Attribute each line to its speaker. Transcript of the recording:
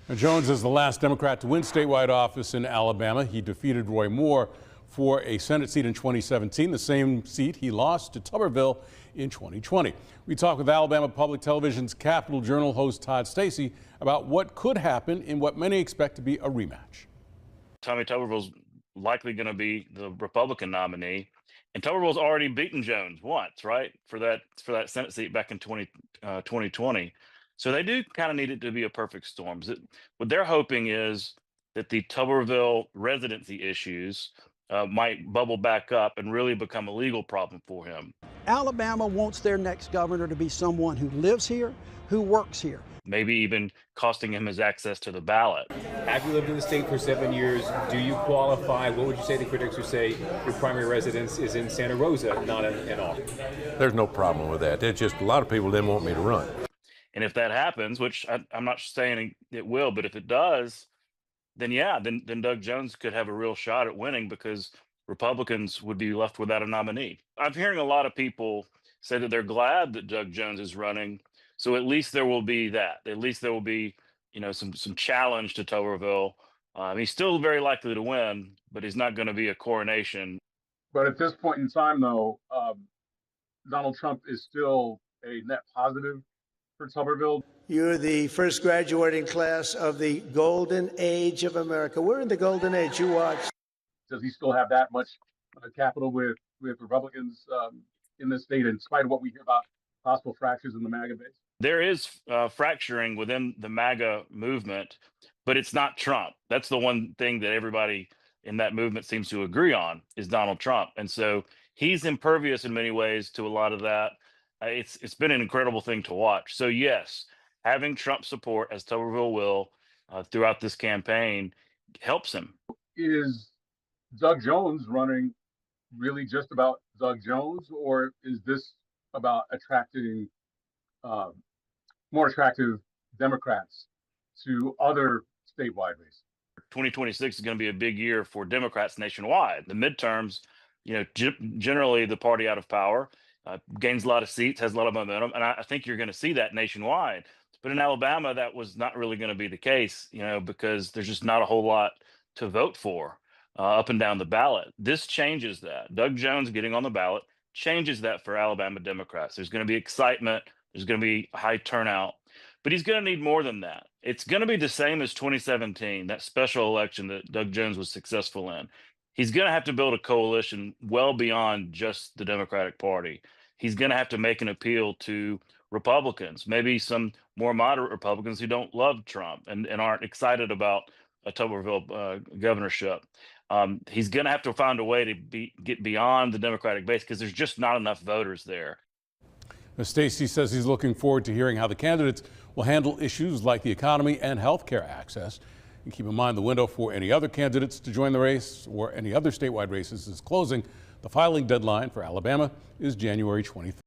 Speaker 1: Now, Jones is the last Democrat to win statewide office in Alabama. He defeated Roy Moore for a Senate seat in 2017, the same seat he lost to Tuberville in 2020. We talk with Alabama Public Television's Capitol Journal host Todd Stacy about what could happen in what many expect to be a rematch.
Speaker 2: Tommy Tuberville's likely going to be the Republican nominee, and Tuberville's already beaten Jones once, right, for that Senate seat back in 2020. So they do kind of need it to be a perfect storm. What they're hoping is that the Tuberville residency issues might bubble back up and really become a legal problem for him.
Speaker 3: Alabama wants their next governor to be someone who lives here, who works here.
Speaker 2: Maybe even costing him his access to the ballot.
Speaker 4: Have you lived in the state for 7 years? Do you qualify? What would you say to critics who say your primary residence is in Santa Rosa, not in Austin?
Speaker 5: There's no problem with that. It's just a lot of people didn't want me to run.
Speaker 2: And if that happens, which I'm not saying it will, but if it does, then yeah, then Doug Jones could have a real shot at winning because Republicans would be left without a nominee. I'm hearing a lot of people say that they're glad that Doug Jones is running. So at least there will be that. At least there will be, some challenge to Tuberville. He's still very likely to win, but he's not going to be a coronation.
Speaker 6: But at this point in time, though, Donald Trump is still a net positive for Tuberville.
Speaker 7: You're the first graduating class of the golden age of America. We're in the golden age. You watch.
Speaker 6: Does he still have that much capital with Republicans in this state, in spite of what we hear about possible fractures in the MAGA base?
Speaker 2: There is fracturing within the MAGA movement, but it's not Trump. That's the one thing that everybody in that movement seems to agree on is Donald Trump. And so he's impervious in many ways to a lot of that. It's been an incredible thing to watch. So yes, having Trump support, as Tuberville will, throughout this campaign helps him.
Speaker 6: Is Doug Jones running really just about Doug Jones, or is this about attracting more attractive Democrats to other statewide races?
Speaker 2: 2026 is going to be a big year for Democrats nationwide. The midterms, generally the party out of power gains a lot of seats, has a lot of momentum, and I think you're going to see that nationwide. But in Alabama, that was not really going to be the case, because there's just not a whole lot to vote for up and down the ballot. This changes that. Doug Jones getting on the ballot changes that for Alabama Democrats. There's going to be excitement. There's going to be high turnout, but he's going to need more than that. It's going to be the same as 2017, that special election that Doug Jones was successful in. He's going to have to build a coalition well beyond just the Democratic Party. He's going to have to make an appeal to Republicans, maybe some more moderate Republicans who don't love Trump and aren't excited about a Tuberville governorship. He's going to have to find a way to get beyond the Democratic base because there's just not enough voters there.
Speaker 1: Stacey says he's looking forward to hearing how the candidates will handle issues like the economy and health care access. And keep in mind the window for any other candidates to join the race or any other statewide races is closing. The filing deadline for Alabama is January 23rd.